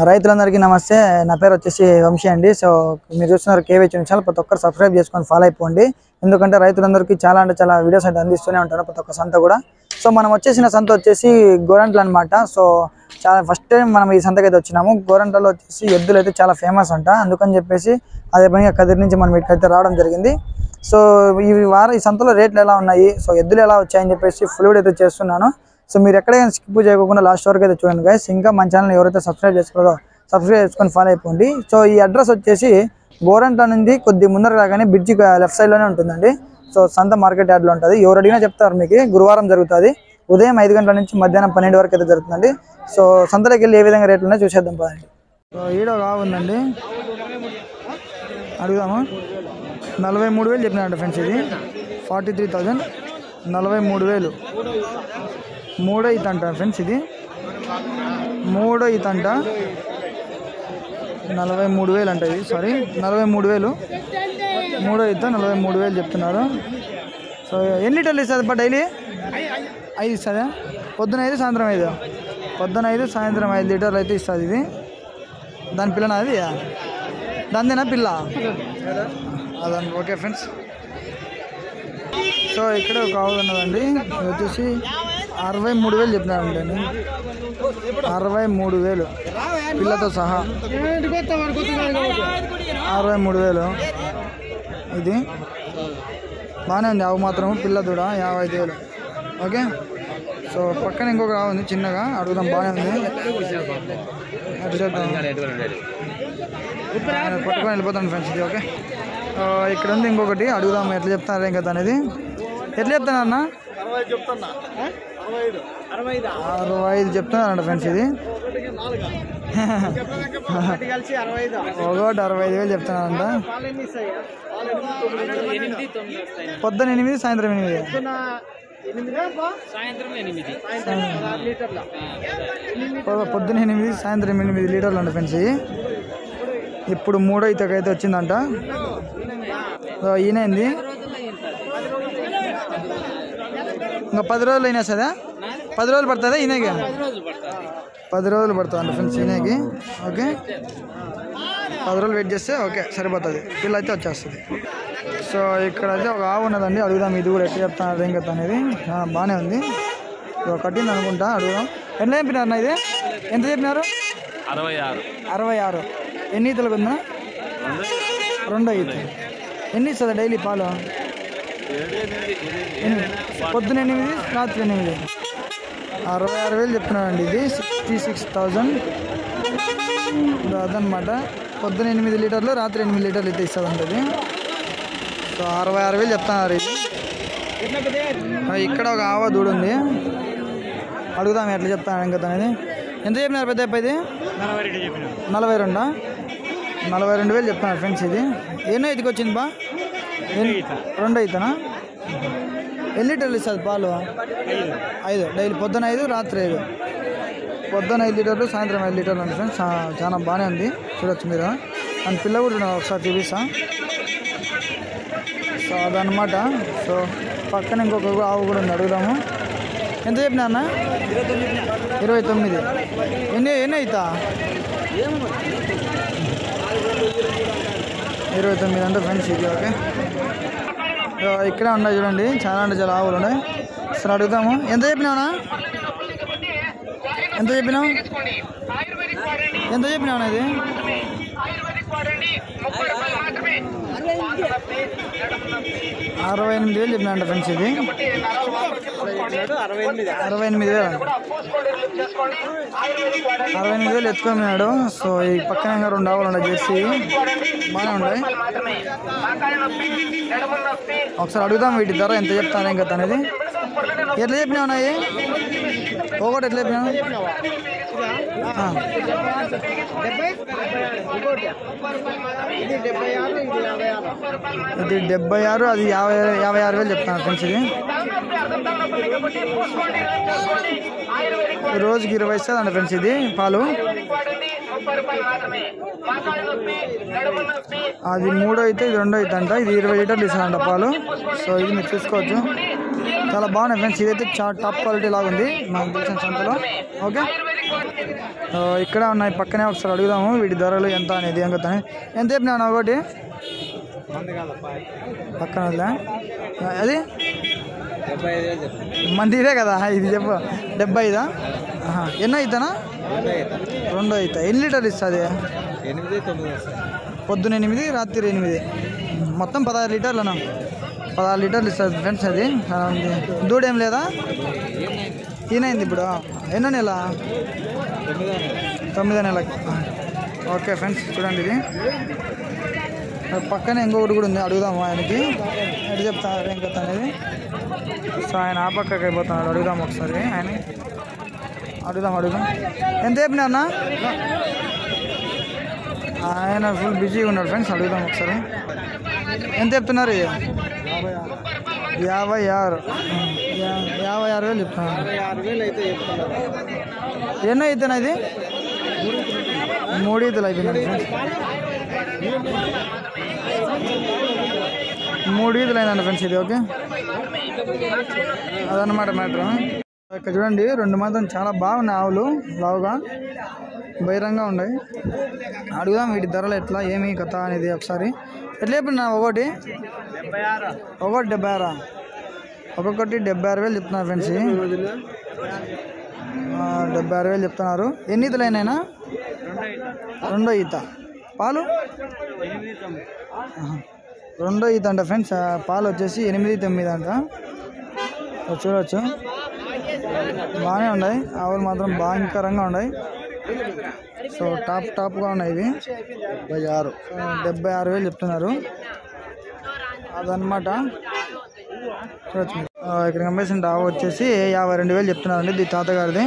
రైతులందరికీ నమస్తే. నా పేరు వచ్చేసి వంశీ అండి. సో మీరు చూస్తున్నారు కేవీ ఛానల్. ప్రతి ఒక్కరు సబ్స్క్రైబ్ చేసుకొని ఫాలో అయిపోండి. ఎందుకంటే రైతులందరికీ చాలా వీడియోస్ అయితే అందిస్తూనే ఉంటారు ప్రతి ఒక్క సంత కూడా. సో మనం వచ్చేసిన సంత వచ్చేసి గోరంట్ల అనమాట. సో చాలా ఫస్ట్ టైం మనం ఈ సంతకి అయితే వచ్చినాము. గోరంట్లలో వచ్చేసి ఎద్దులు అయితే చాలా ఫేమస్ అంట. అందుకని చెప్పేసి అదే పనిగా కదిరి నుంచి మనం ఇక్కడైతే రావడం జరిగింది. సో ఈ సంతలో రేట్లు ఎలా ఉన్నాయి, సో ఎద్దులు ఎలా వచ్చాయని చెప్పేసి ఫుల్ వీడియో అయితే చేస్తున్నాను. సో మీరు ఎక్కడైనా స్కిప్ చేయకుండా లాస్ట్ వరకు అయితే చూడండి గైస్. ఇంకా మన ఛానల్ ఎవరైతే సబ్స్క్రైబ్ చేసుకోదో సబ్స్క్రైబ్ చేసుకొని ఫాలో అయిపోండి. సో ఈ అడ్రస్ వచ్చేసి గోరంట్ల నుండి కొద్ది ముందర రాగానే బ్రిడ్జి లెఫ్ట్ సైడ్లోనే ఉంటుందండి. సో సంత మార్కెట్ యార్డ్లో ఉంటుంది. ఎవరు అడిగినా చెప్తారు మీకు. గురువారం జరుగుతుంది. ఉదయం 5 గంటల నుంచి మధ్యాహ్నం 12 వరకు అయితే జరుగుతుందండి. సో సంతలోకి వెళ్ళి ఏ విధంగా రేట్లు ఉన్నాయో చూసేద్దాం పదండి. సో ఈడో కావుందండి, అడుగుదామా. 43,000 చెప్పినారంట ఫ్రెండ్స్. ఇది 43,000, 43,000. మూడో ఈత అంట ఫ్రెండ్స్. ఇది మూడో ఈత అంట. 43,000 అంట. ఇది 43,000. మూడో ఈత 43,000 చెప్తున్నారు. సో ఎన్ని లీటర్లు ఇస్తుంది డైలీ? 5 ఇస్తుందా? పొద్దున 5 సాయంత్రం 5. పొద్దున 5 సాయంత్రం 5 లీటర్లు అయితే ఇస్తుంది. ఇది దాని పిల్లనా? అది దానిదేనా పిల్ల? అదండి. Okay friends. సో ఇక్కడ ఒక ఆవు ఉన్నదండి. ఇది వచ్చేసి 63,000 చెప్పినారండి. 63,000 పిల్లతో సహా 63,000. ఇది బాగానే ఉంది. ఆవు మాత్రం పిల్ల దూడ 55,000. ఓకే. సో పక్కన ఇంకొక ఆవు ఉంది చిన్నగా, అడుగుదాం. బాగానే ఉంది. పట్టుకొని వెళ్ళిపోతాను ఫ్రెండ్స్. ఇది ఓకే. ఇక్కడ ఉంది ఇంకొకటి, అడుగుదాం ఎట్లా చెప్తారు ఇంకా అనేది. ఎట్లా చెప్తాను అన్న? 65 చెప్తున్నారంట ఫ్రెండ్స్. ఇది ఒకటి 65,000 చెప్తున్నారంట. పొద్దున 8, సాయంత్రం 8. పొద్దున 8, సాయంత్రం 8 లీటర్లు అంట ఫ్రెండ్స్. ఇది ఇప్పుడు మూడో ఈతకైతే వచ్చిందంట. ఈయనైంది ఇంకా 10 రోజులు అయినా సరే. 10 రోజులు పడుతుందా ఈయనకి? 10 రోజులు పడుతుంది అంట ఫ్రెండ్స్ ఈయనకి. ఓకే. 10 రోజులు వెయిట్ చేస్తే ఓకే సరిపోతుంది. పిల్ల అయితే వచ్చేస్తుంది. సో ఇక్కడ అయితే ఒక ఆవు ఉన్నదండి. అడుగుదాం ఇది కూడా ఎట్లా చెప్తాను ఏం కదా అనేది. బాగానే ఉంది. కట్టింది అనుకుంటా. అడుగుదాం. ఎట్లా చెప్పినారు అన్న? ఇది ఎంత చెప్పినారు? 66. ఎన్ని ఈతలకు ఉందా? 2 ఈత. ఎన్ని ఇస్తుంది డైలీ పాలు? పొద్దున 8, రాత్రి 8. 66,000 చెప్తున్నానండి. ఇది 66,000 అదనమాట. పొద్దున 8 లీటర్లు, రాత్రి 8 లీటర్లు అయితే ఇస్తుంది ఉంటుంది. సో 66,000 చెప్తున్నారు. ఇది ఇక్కడ ఒక ఆవ దూడు ఉంది. అడుగుదాం ఎట్లా చెప్తాను ఇంకా అనేది. ఎంత చెప్పినారు పెద్ద అబ్బాయి? ఇది 42. 42,000 చెప్తున్నారు ఫ్రెండ్స్. ఇది ఎన్నో ఇదికి వచ్చింది బా? 2 ఈతనా? ఎన్ని లీటర్లు ఇస్తుంది పాలు? 5 డైలీ. పొద్దున 5, రాత్రి 5. పొద్దున 5 లీటర్లు, సాయంత్రం 5 లీటర్లు అండి ఫ్రెండ్స్. చాలా బాగానే ఉంది. చూడొచ్చు మీరు. అండ్ పిల్ల కూడా ఒకసారి చూపిస్తా. సో అదనమాట. సో పక్కన ఇంకొక ఆవు కూడా ఉంది. అడుగుదాము. ఎంత చెప్పినా అన్న? 29. ఎన్ని అవుతా? 29 అంటే ఫ్రెండ్స్. ఇది ఓకే. ఇక్కడే ఉన్నాయి చూడండి. చాలా ఆవులు ఉన్నాయి. సరే అడుగుతాము. ఎంత చెప్పినావునా? ఎంత చెప్పినావు? ఇది 68,000 చెప్పినా అంట ఫ్రెండ్స్. ఇది 68,000 ఎత్తుకున్నాడు. సో ఈ పక్కన 2 ఆవులు ఉన్నాయి జెర్సీ. బాగానే ఉన్నాయి. ఒకసారి అడుగుదాం వీటి ధర ఎంత చెప్తాను ఇంకా అనేది. ఎట్లా చెప్పినావు నాయి? ఒకటి ఎట్లా చెప్పినావు? ఇది 76, అది 56,000 చెప్తాను ఫ్రెండ్స్. ఇది రోజుకి 20 ఇస్తుంది అండి ఫ్రెండ్స్. ఇది పాలు. అది 3 అయితే, ఇది 2 అయితే అంట. ఇది 20 లీటర్లు ఇస్తుందంట పాలు. సో ఇది మీరు చూసుకోవచ్చు. చాలా బాగున్నాయి ఫ్రెండ్స్. ఇదైతే టాప్ క్వాలిటీ లాగా ఉంది నాకు తెలిసిన సంతలో. ఓకే. ఇక్కడ ఉన్నాయి పక్కనే ఒకసారి అడుగుదాము వీటి ధరలు ఎంత అనేది ఎంత చెప్పినా ఒకటి పక్కన అది మంది ఇదే కదా ఇది చెప్పు 75 ఎన్నో అవుతానా 2 అవుతా ఎన్ని లీటర్లు ఇస్తుంది పొద్దున 8 రాత్రి 8 మొత్తం 16 లీటర్లనా 16 లీటర్లు ఇస్తుంది ఫ్రెండ్స్ అది దూడేం లేదా ఈయనైంది ఇప్పుడు ఎన్నో నెల 9వ నెలకి ఓకే ఫ్రెండ్స్ చూడండి ఇది పక్కనే ఇంకొకటి కూడా ఉంది అడుగుదాము ఆయనకి ఎటు చెప్తాను ఏం కథ అనేది సో ఆయన ఆ పక్కకి అయిపోతున్నాడు అడుగుదాం ఒకసారి అడుగుదాం ఎంత చెప్పినా ఆయన ఫుల్ బిజీగా ఉన్నాడు ఫ్రెండ్స్ అడుగుదాం ఒకసారి ఎంత చెప్తున్నారు 56,000 చెప్తున్నారు ఎన్నో అవుతున్నా ఇది 3 ఈతలు అయిపోయినాయి ఫ్రెండ్స్ 3 ఈతలు అయిందండి ఫ్రెండ్స్ ఇది ఓకే అదన్నమాట మ్యాటర్ ఇక్కడ చూడండి 2 మాత్రం చాలా బాగున్నాయి ఆవులు లావుగా బహిరంగా ఉన్నాయి అడుగుదాం వీటి ధరలు ఎట్లా ఏమి కథ అనేది ఒకసారి ఎట్లా చెప్పిన ఒకటి 76 ఒక్కొక్కటి 76,000 చెప్తున్నారు ఫ్రెండ్స్ 76,000 చెప్తున్నారు ఎన్ని ఈతలు అయినా 2వ ఈత పాలు 2వ ఈత అంట ఫ్రెండ్స్ పాలు వచ్చేసి 8-9 అంట చూడవచ్చు బాగానే ఉన్నాయి ఆవులు మాత్రం భయంకరంగా ఉన్నాయి సో టాప్గా ఉన్నాయి ఇవి 76,000 చెప్తున్నారు అదనమాట చూడచ్చు ఇక్కడ కంపేషన్ ఆవు వచ్చేసి 52,000 చెప్తున్నారండి ఇది తాతగారిది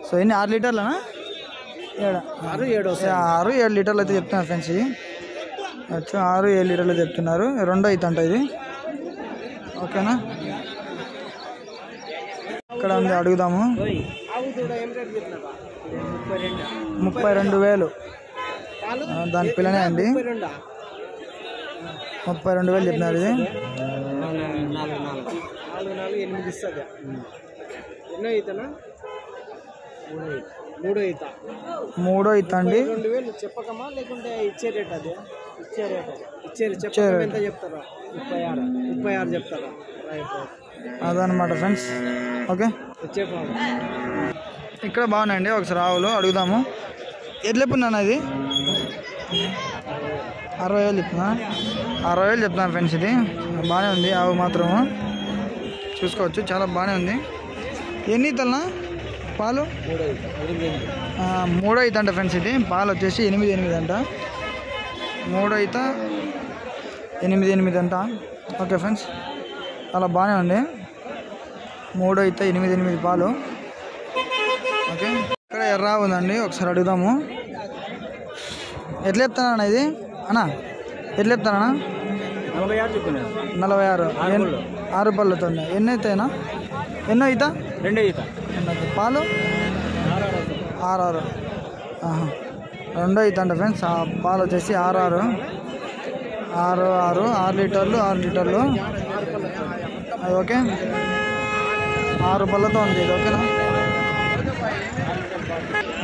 సో ఎన్ని 6 లీటర్లనా 6-7 లీటర్లు అయితే చెప్తున్నారు ఫ్రెండ్స్ ఇది 6-7 లీటర్లు చెప్తున్నారు 2వ ఈత అంట ఇది ఓకేనా ఇక్కడ ఉంది అడుగుదాము 32,000 దాని పిల్లనే అండి 32,000 చెప్పినారు ఇది 3వ ఈత అండి చెప్పకమా లేకుంటే ఇచ్చే రేట్ అది ఎంత చెప్తారా 36 చెప్తారా అదనమాట ఫ్రెండ్స్ ఓకే ఇక్కడ బాగున్నాయండి ఒకసారి ఆవులు అడుగుదాము ఎట్లా చెప్పున్నాను అది 60,000 చెప్తున్నా 60,000 చెప్తున్నాను ఫ్రెండ్స్ ఇది బాగానే ఉంది ఆవు మాత్రము చూసుకోవచ్చు చాలా బాగానే ఉంది ఎన్ని ఈతలనా పాలు 3వ ఈత అంట ఫ్రెండ్స్ ఇది పాలు వచ్చేసి 8 అంట 3వ ఈత 8 అంట ఓకే ఫ్రెండ్స్ చాలా బాగానే ఉంది 3వ ఈత 8 పాలు ఓకే ఇక్కడ ఎర్ర ఉందండి ఒకసారి అడుగుదాము ఎట్లా చెప్తానా ఇది అన్నా ఎట్లా చెప్తానా 46 6 పళ్ళతో ఎన్ని అవుతాయినా ఎన్నో ఈత 2వ ఈత పాలు 6 2వ ఈత అంట ఫ్రెండ్స్ పాలు వచ్చేసి 6 లీటర్లు 6 లీటర్లు అది ఓకే 6 పళ్ళతో ఉంది ఇది ఓకేనా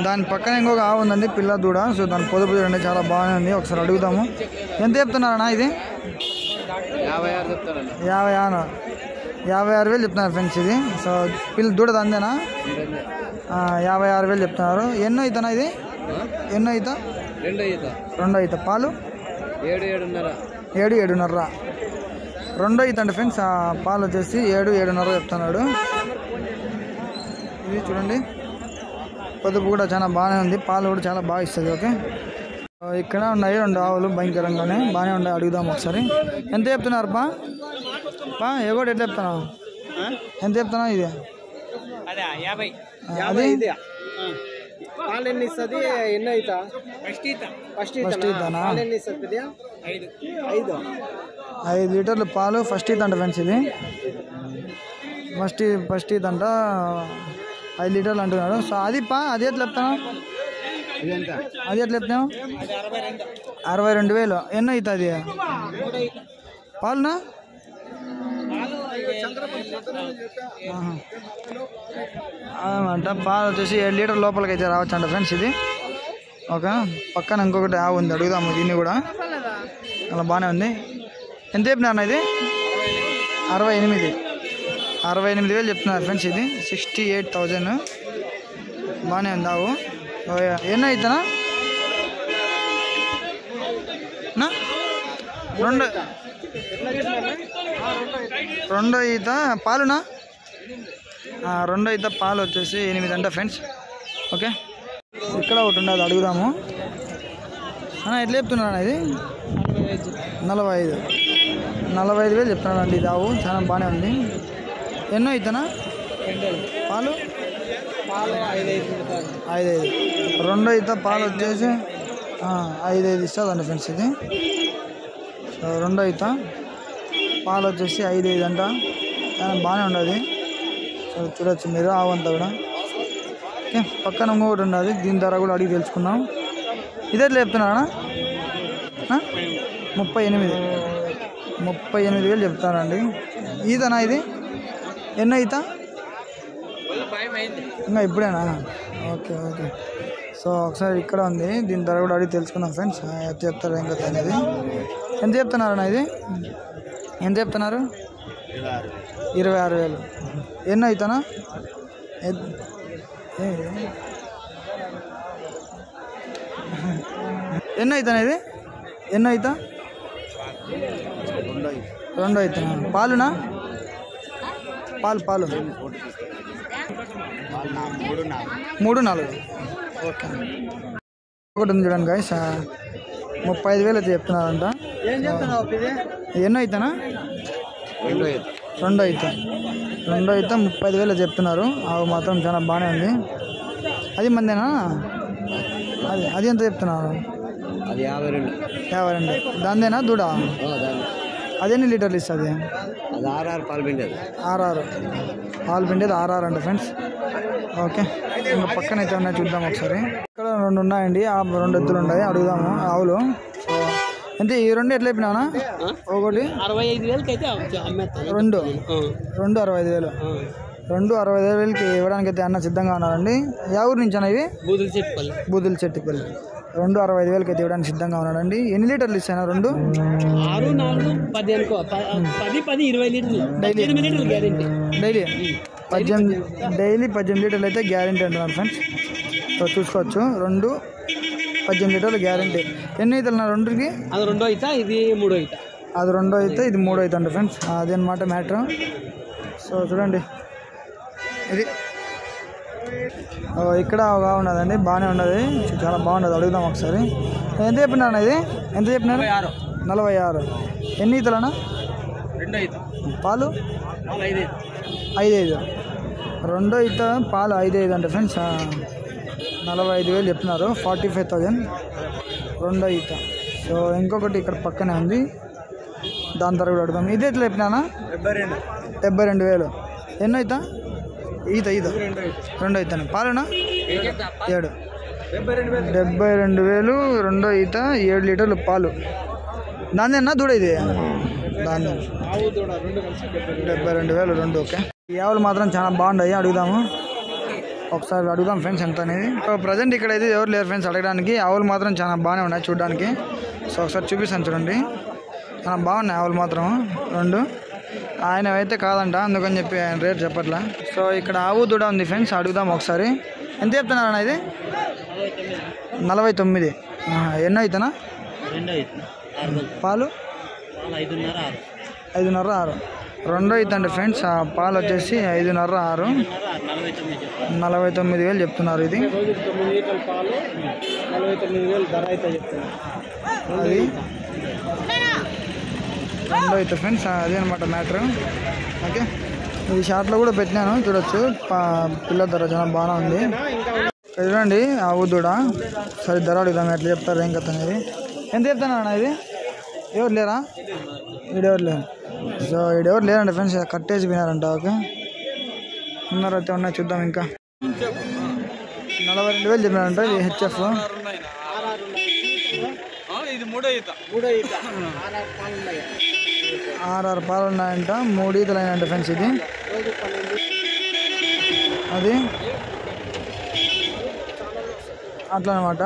దాని పక్కన ఇంకొక ఆవు ఉందండి పిల్ల దూడ సో దాని పొదుపు చూడండి చాలా బాగానే ఉంది ఒకసారి అడుగుదాము ఎంత చెప్తున్నారన్నా ఇది 56,000 చెప్తున్నారు ఫ్రెండ్స్ ఇది సో పిల్ల దూడ అందేనా 56,000 చెప్తున్నారు ఎన్నో ఈతనా ఇది ఎన్నో ఈత 2వ ఈత పాలు 7-7.5 2వ ఈత అంటే ఫ్రెండ్స్ పాలు వచ్చేసి 7-7.5 చెప్తున్నాడు ఇది చూడండి పొదుపు కూడా చాలా బాగానే ఉంది పాలు కూడా చాలా బాగా ఇస్తుంది ఓకే ఇక్కడ ఉన్నాయి 2 ఆవులు భయంకరంగానే బాగానే ఉన్నాయి అడుగుదాం ఒకసారి ఎంత చెప్తున్నారు పా ఎగోటి ఎట్లా చెప్తున్నావు ఎంత చెప్తున్నావు ఇది అది పాలు ఎన్ని ఇస్తుంది ఎన్నో ఈత ఫస్ట్ ఈతనా ఎన్ని ఇస్తుంది 5 లీటర్లు పాలు ఫస్ట్ ఈత అంట ఫ్రెండ్స్ ఇది ఫస్ట్ ఈత అంట 5 లీటర్లు అంటున్నాడు సో అది అది ఎట్లా చెప్తాను అది ఎట్లా చెప్తాను 62,000 ఎన్నో ఈత అది పాలునా అన్నమాట. పాలు వచ్చేసి 7 లీటర్ లోపలికి అయితే రావచ్చు అంట ఫ్రెండ్స్ ఇది. ఓకే, పక్కన ఇంకొకటి ఆవు ఉంది, అడుగుదాము దీన్ని కూడా. అలా బాగానే ఉంది. ఎంత చెప్పినా ఇది? 68,000 చెప్తున్నారు ఫ్రెండ్స్. ఇది 68,000. బాగానే ఉంది ఆవు. ఎన్నో అవుతానా? రెండో ఈత పాలునా? రెండో ఈత పాలు వచ్చేసి 8 అంట ఫ్రెండ్స్. ఓకే, ఇక్కడ ఒకటి ఉండదు, అడుగుదాము. ఎట్లా చెప్తున్నాను ఇది? 45,000 చెప్తున్నాను అండి. ఇది ఆవు చాలా బాగానే ఉంది. ఎన్నో అవుతానా పాలు? 5. రెండో ఈత పాలు వచ్చేసి 5 ఇస్తుందండి ఫ్రెండ్స్ ఇది. సో రెండో ఈత పాలు వచ్చేసి 5 అంట. బాగానే ఉండదు. సో చూడొచ్చు మీరు ఆవు అంతా కూడా. ఓకే, పక్కన ఇంకొకటి ఉండదు, దీని ధర కూడా అడిగి తెలుసుకుందాం. ఇదే ఎట్లా చెప్తున్నారా? 38,000 చెప్తారండి. ఈతనా ఇది? ఎన్నో ఈత? ఇంకా ఇప్పుడేనా? ఓకే. సో ఒకసారి ఇక్కడ ఉంది, దీని ధర కూడా అడిగి తెలుసుకుందాం ఫ్రెండ్స్. చెప్తారు ఏం కదా అనేది. ఎంత చెప్తున్నారన్నా ఇది? ఎంత చెప్తున్నారు? 26,000. ఎన్నో అవుతానా? ఎన్నో అవుతానా ఇది? ఎన్నో అవుతా? 2 అవుతానా? పాలునా? పాలు 3-4. ఓకే, ఒకటి ఉంది చూడండి గైస్. 35,000 అయితే చెప్తున్నారంట. ఎన్నో అవుతానా? 2 అవుతా. 35,000 చెప్తున్నారు. అవి మాత్రం చాలా బాగానే ఉంది. అది మందేనా? అది ఎంత చెప్తున్నారు? అది 52. దాందేనా దూడ? అదెన్ని లీటర్లు ఇస్తుంది? అది 6 పాలు పిండేది. 6 పాలు పిండేది 6 అంట ఫ్రెండ్స్. ఓకే, ఇంకా పక్కన అయితే ఉన్నాయి, చూద్దాం ఒకసారి. ఇక్కడ 2 ఉన్నాయండి, 2 ఎద్దులు ఉన్నాయి, అడుగుదాము ఆవులు. సో అంటే ఈ 2 ఎట్లా చెప్పినానా? ఒకటి 65,000 అయితే 2 65,000. 65,000 ఇవ్వడానికి అయితే అన్న సిద్ధంగా ఉన్నారండి. ఏ ఊరు నుంచి అన్న ఇవి? బూదులచెట్టిపల్లి. 65,000 అయితే ఇవ్వడానికి సిద్ధంగా ఉన్నాడండి. ఎన్ని లీటర్లు ఇస్తాను? 2 6, 4, 10 అనుకో. 10, 20 లీటర్లు డైలీ 18 లీటర్లు అయితే గ్యారెంటీ అంటున్నారు ఫ్రెండ్స్. సో చూసుకోవచ్చు, 2 18 లీటర్లు గ్యారెంటీ. ఎన్ని అవుతుంది 2కి? అది 2 అవుతా, ఇది 3 అవుతా. అది 2 అయితే ఇది 3 అవుతుంది ఫ్రెండ్స్. అదనమాట మ్యాటర్. సో చూడండి, ఇది ఇక్కడ ఉన్నదండి, బాగానే ఉన్నది, చాలా బాగున్నది. అడుగుదాం ఒకసారి. ఎంత చెప్పినారు ఇది? ఎంత చెప్పినారు? 46. ఎన్ని ఈతలనా? 2 అవుతా. పాలు 5. రెండో ఈత పాలు 5 అంటే ఫ్రెండ్స్. 45,000 చెప్తున్నారు. 45,000 రెండో ఈత. సో ఇంకొకటి ఇక్కడ పక్కనే ఉంది, దాని ధర కూడా అడుగుదాం. ఇది ఎట్లా చెప్పినానా? 72,000. ఎన్నో ఈత? ఈత 2 ఈత. పాలునా? 7. 72,000 రెండో ఈత, 7 లీటర్లు పాలు. దాందేనా దూడ ఇది? దాని 72,000 2. ఓకే, ఈ ఆవులు మాత్రం చాలా బాగున్నాయి, అడుగుదాము ఒకసారి. అడుగుదాం ఫ్రెండ్స్ ఎంత అనేది. సో ప్రజెంట్ ఇక్కడ అయితే ఎవరు లేరు ఫ్రెండ్స్ అడగడానికి. ఆవులు మాత్రం చాలా బాగానే ఉన్నాయి చూడడానికి. సో ఒకసారి చూపిస్తాను చూడండి, చాలా బాగున్నాయి ఆవులు మాత్రం 2. ఆయన అయితే కాదంట, అందుకని చెప్పి ఆయన రేట్ చెప్పట్లా. సో ఇక్కడ ఆవు దూడ ఉంది ఫ్రెండ్స్, అడుగుదాం ఒకసారి. ఎంత చెప్తున్నారు అన్న ఇది? 49. ఎన్నో అవుతానా? పాలు 5.5 6. రెండో అవుతుంది ఫ్రెండ్స్. పాలు వచ్చేసి 5.5 6. 49,000 చెప్తున్నారు. ఇది 9 లీటర్ల పాలు 49,000 ధర అయితే చెప్తున్నారు. అది రెండో అయితే ఫ్రెండ్స్, అదే అనమాట మ్యాటర్. ఓకే, ఈ షార్ట్లో కూడా పెట్టినాను, చూడొచ్చు. పిల్ల ధర చాలా బాగా ఉంది. చూడండి ఆవు దూడ. సరే ధర అడుగుదాం, ఎట్లా చెప్తారు ఏం కథ అనేది. ఎంత చెప్తాను అన్న ఇది? ఎవరు లేరా? ఈడెవరు లేరు. సో ఈడెవరు లేరండి ఫ్రెండ్స్, కట్టేసి పోయినారంట. ఓకే, ఉన్నారైతే ఉన్నాయి, చూద్దాం. ఇంకా 42,000 చెప్పినారంట. ఇది హెచ్ఎఫ్. ఇది 3 ఈత. 6 పాలు ఉన్నాయంట, 3 ఈతలు అయినంట ఫ్రెండ్స్. ఇది రోజు 12 అది అట్లా అనమాట.